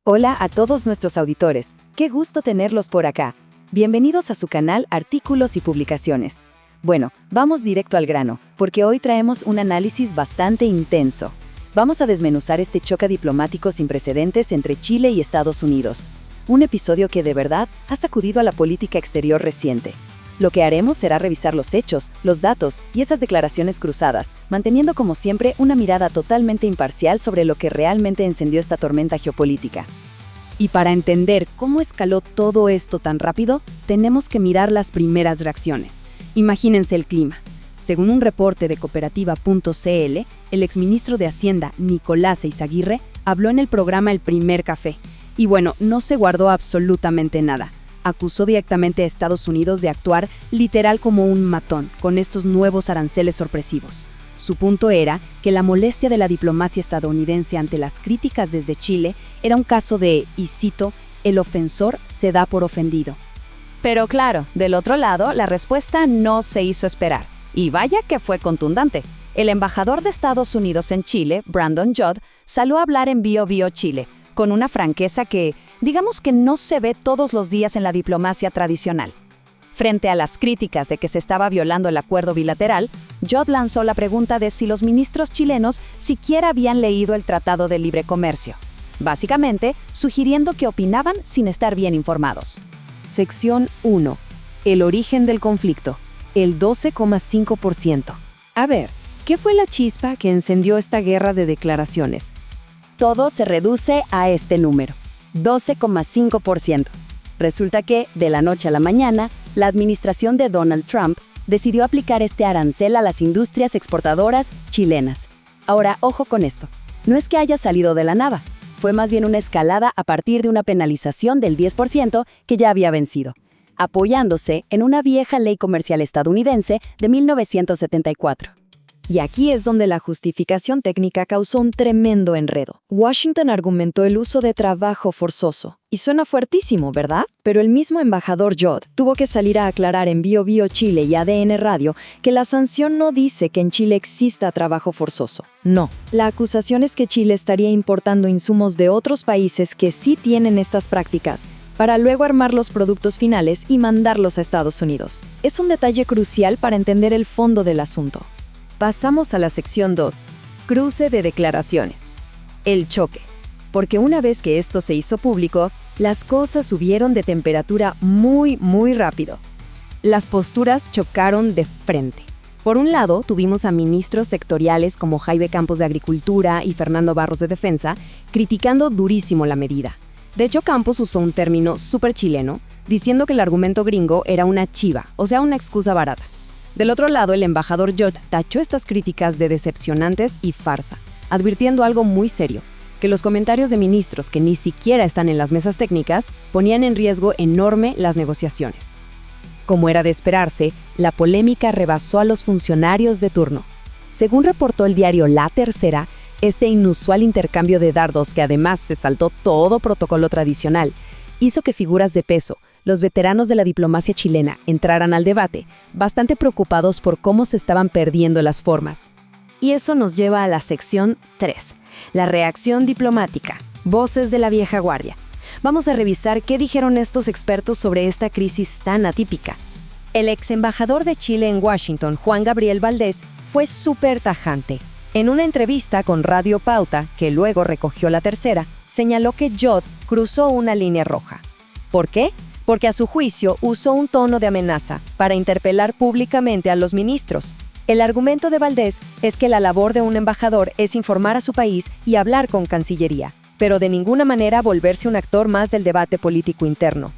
Hola a todos nuestros auditores, qué gusto tenerlos por acá. Bienvenidos a su canal Artículos y Publicaciones. Bueno, vamos directo al grano, porque hoy traemos un análisis bastante intenso. Vamos a desmenuzar este choque diplomático sin precedentes entre Chile y Estados Unidos. Un episodio que de verdad ha sacudido a la política exterior reciente. Lo que haremos será revisar los hechos, los datos y esas declaraciones cruzadas, manteniendo como siempre una mirada totalmente imparcial sobre lo que realmente encendió esta tormenta geopolítica. Y para entender cómo escaló todo esto tan rápido, tenemos que mirar las primeras reacciones. Imagínense el clima. Según un reporte de Cooperativa.cl, el exministro de Hacienda, Nicolás Eyzaguirre, habló en el programa El Primer Café. Y bueno, no se guardó absolutamente nada. Acusó directamente a Estados Unidos de actuar literal como un matón con estos nuevos aranceles sorpresivos. Su punto era que la molestia de la diplomacia estadounidense ante las críticas desde Chile era un caso de, y cito, el ofensor se da por ofendido. Pero claro, del otro lado, la respuesta no se hizo esperar. Y vaya que fue contundente. El embajador de Estados Unidos en Chile, Brandon Judd, salió a hablar en Bio Bio Chile, con una franqueza que, digamos que no se ve todos los días en la diplomacia tradicional. Frente a las críticas de que se estaba violando el acuerdo bilateral, Judd lanzó la pregunta de si los ministros chilenos siquiera habían leído el Tratado de Libre Comercio, básicamente sugiriendo que opinaban sin estar bien informados. Sección 1. El origen del conflicto. El 12,5%. A ver, ¿qué fue la chispa que encendió esta guerra de declaraciones? Todo se reduce a este número, 12,5%. Resulta que, de la noche a la mañana, la administración de Donald Trump decidió aplicar este arancel a las industrias exportadoras chilenas. Ahora, ojo con esto. No es que haya salido de la nada. Fue más bien una escalada a partir de una penalización del 10% que ya había vencido, apoyándose en una vieja ley comercial estadounidense de 1974. Y aquí es donde la justificación técnica causó un tremendo enredo. Washington argumentó el uso de trabajo forzoso. Y suena fuertísimo, ¿verdad? Pero el mismo embajador Judd tuvo que salir a aclarar en Bio Bio Chile y ADN Radio que la sanción no dice que en Chile exista trabajo forzoso. No, la acusación es que Chile estaría importando insumos de otros países que sí tienen estas prácticas, para luego armar los productos finales y mandarlos a Estados Unidos. Es un detalle crucial para entender el fondo del asunto. Pasamos a la sección 2, cruce de declaraciones. El choque. Porque una vez que esto se hizo público, las cosas subieron de temperatura muy rápido. Las posturas chocaron de frente. Por un lado, tuvimos a ministros sectoriales como Jaime Campos de Agricultura y Fernando Barros de Defensa, criticando durísimo la medida. De hecho, Campos usó un término súper chileno, diciendo que el argumento gringo era una chiva, o sea, una excusa barata. Del otro lado, el embajador Judd tachó estas críticas de decepcionantes y farsa, advirtiendo algo muy serio, que los comentarios de ministros que ni siquiera están en las mesas técnicas ponían en riesgo enorme las negociaciones. Como era de esperarse, la polémica rebasó a los funcionarios de turno. Según reportó el diario La Tercera, este inusual intercambio de dardos, que además se saltó todo protocolo tradicional, hizo que figuras de peso, los veteranos de la diplomacia chilena, entraran al debate, bastante preocupados por cómo se estaban perdiendo las formas. Y eso nos lleva a la sección 3, la reacción diplomática, voces de la vieja guardia. Vamos a revisar qué dijeron estos expertos sobre esta crisis tan atípica. El ex embajador de Chile en Washington, Juan Gabriel Valdés, fue súper tajante. En una entrevista con Radio Pauta, que luego recogió La Tercera, señaló que Judd cruzó una línea roja. ¿Por qué? Porque a su juicio usó un tono de amenaza para interpelar públicamente a los ministros. El argumento de Valdés es que la labor de un embajador es informar a su país y hablar con Cancillería, pero de ninguna manera volverse un actor más del debate político interno.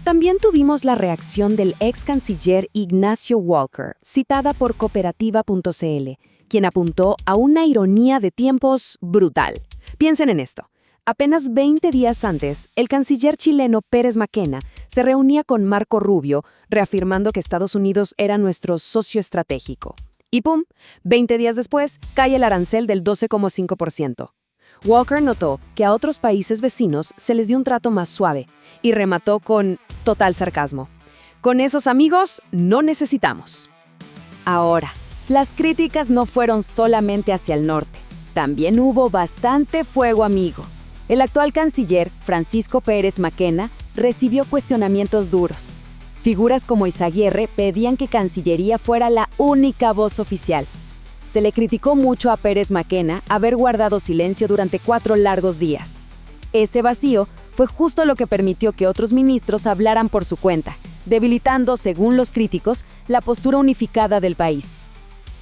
También tuvimos la reacción del ex canciller Ignacio Walker, citada por Cooperativa.cl, quien apuntó a una ironía de tiempos brutal. Piensen en esto. Apenas 20 días antes, el canciller chileno Pérez Mackenna se reunía con Marco Rubio, reafirmando que Estados Unidos era nuestro socio estratégico. Y ¡pum! 20 días después, cae el arancel del 12,5%. Walker notó que a otros países vecinos se les dio un trato más suave y remató con total sarcasmo. Con esos amigos no necesitamos. Ahora, las críticas no fueron solamente hacia el norte. También hubo bastante fuego amigo. El actual canciller, Francisco Pérez Mackenna, recibió cuestionamientos duros. Figuras como Izaguirre pedían que Cancillería fuera la única voz oficial. Se le criticó mucho a Pérez Mackenna haber guardado silencio durante 4 largos días. Ese vacío fue justo lo que permitió que otros ministros hablaran por su cuenta, debilitando, según los críticos, la postura unificada del país.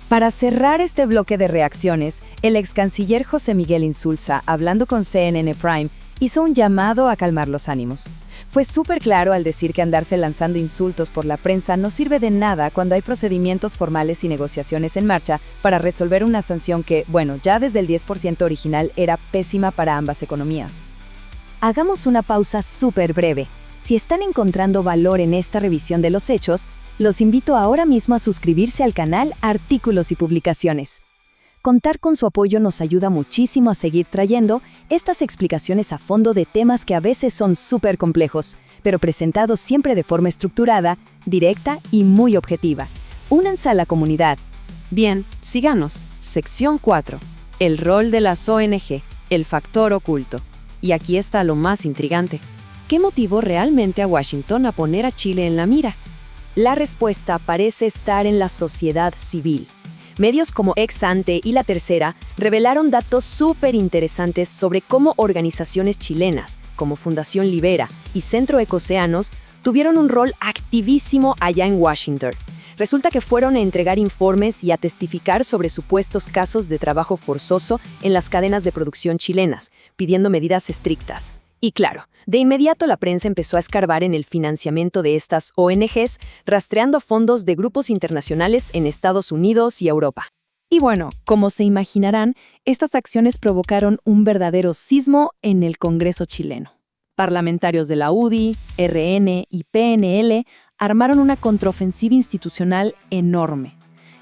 Para cerrar este bloque de reacciones, el ex canciller José Miguel Insulza, hablando con CNN Prime, hizo un llamado a calmar los ánimos. Fue súper claro al decir que andarse lanzando insultos por la prensa no sirve de nada cuando hay procedimientos formales y negociaciones en marcha para resolver una sanción que, ya desde el 10% original era pésima para ambas economías. Hagamos una pausa súper breve. Si están encontrando valor en esta revisión de los hechos, los invito ahora mismo a suscribirse al canal Artículos y Publicaciones. Contar con su apoyo nos ayuda muchísimo a seguir trayendo estas explicaciones a fondo de temas que a veces son súper complejos, pero presentados siempre de forma estructurada, directa y muy objetiva. Únanse a la comunidad. Bien, síganos. Sección 4. El rol de las ONG, el factor oculto. Y aquí está lo más intrigante. ¿Qué motivó realmente a Washington a poner a Chile en la mira? La respuesta parece estar en la sociedad civil. Medios como Ex Ante y La Tercera revelaron datos súper interesantes sobre cómo organizaciones chilenas, como Fundación Libera y Centro Ecoceanos, tuvieron un rol activísimo allá en Washington. Resulta que fueron a entregar informes y a testificar sobre supuestos casos de trabajo forzoso en las cadenas de producción chilenas, pidiendo medidas estrictas. Y claro, de inmediato la prensa empezó a escarbar en el financiamiento de estas ONGs, rastreando fondos de grupos internacionales en Estados Unidos y Europa. Y como se imaginarán, estas acciones provocaron un verdadero sismo en el Congreso chileno. Parlamentarios de la UDI, RN y PNL armaron una contraofensiva institucional enorme.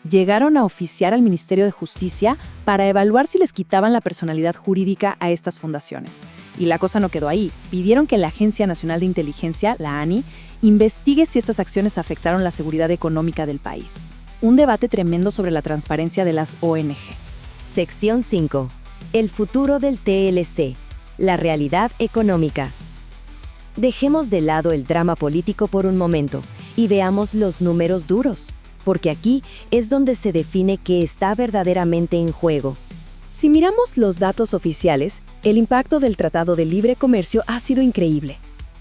Llegaron a oficiar al Ministerio de Justicia para evaluar si les quitaban la personalidad jurídica a estas fundaciones. Y la cosa no quedó ahí. Pidieron que la Agencia Nacional de Inteligencia, la ANI, investigue si estas acciones afectaron la seguridad económica del país. Un debate tremendo sobre la transparencia de las ONG. Sección 5. El futuro del TLC. La realidad económica. Dejemos de lado el drama político por un momento y veamos los números duros, porque aquí es donde se define qué está verdaderamente en juego. Si miramos los datos oficiales, el impacto del Tratado de Libre Comercio ha sido increíble.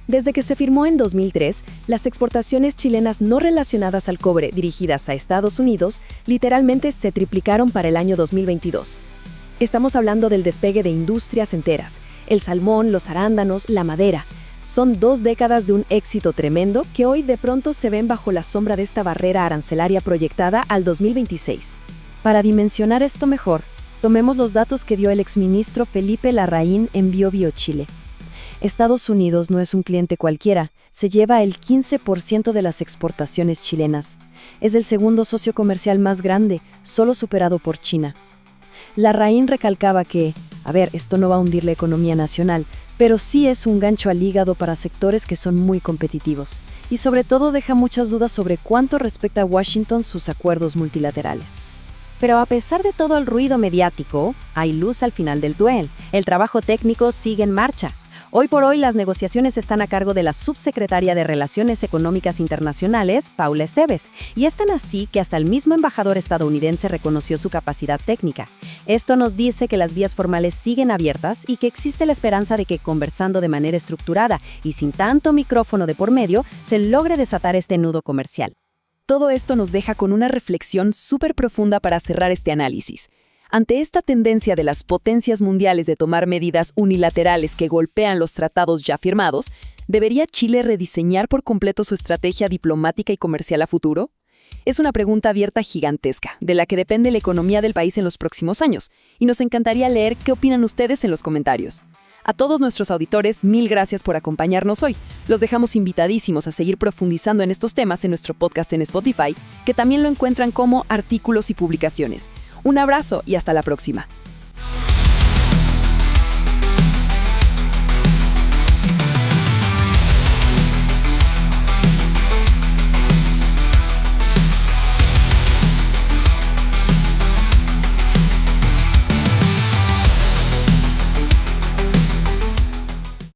Desde que se firmó en 2003, las exportaciones chilenas no relacionadas al cobre dirigidas a Estados Unidos literalmente se triplicaron para el año 2022. Estamos hablando del despegue de industrias enteras, el salmón, los arándanos, la madera. Son 2 décadas de un éxito tremendo que hoy de pronto se ven bajo la sombra de esta barrera arancelaria proyectada al 2026. Para dimensionar esto mejor, tomemos los datos que dio el exministro Felipe Larraín en BioBio Chile. Estados Unidos no es un cliente cualquiera, se lleva el 15% de las exportaciones chilenas. Es el segundo socio comercial más grande, solo superado por China. Larraín recalcaba que, esto no va a hundir la economía nacional, pero sí es un gancho al hígado para sectores que son muy competitivos, y sobre todo deja muchas dudas sobre cuánto respecta a Washington sus acuerdos multilaterales. Pero a pesar de todo el ruido mediático, hay luz al final del túnel. El trabajo técnico sigue en marcha. Hoy por hoy las negociaciones están a cargo de la subsecretaria de Relaciones Económicas Internacionales, Paula Esteves, y es tan así que hasta el mismo embajador estadounidense reconoció su capacidad técnica. Esto nos dice que las vías formales siguen abiertas y que existe la esperanza de que conversando de manera estructurada y sin tanto micrófono de por medio, se logre desatar este nudo comercial. Todo esto nos deja con una reflexión súper profunda para cerrar este análisis. Ante esta tendencia de las potencias mundiales de tomar medidas unilaterales que golpean los tratados ya firmados, ¿debería Chile rediseñar por completo su estrategia diplomática y comercial a futuro? Es una pregunta abierta gigantesca, de la que depende la economía del país en los próximos años, y nos encantaría leer qué opinan ustedes en los comentarios. A todos nuestros auditores, 1000 gracias por acompañarnos hoy. Los dejamos invitadísimos a seguir profundizando en estos temas en nuestro podcast en Spotify, que también lo encuentran como Artículos y Publicaciones. Un abrazo y hasta la próxima.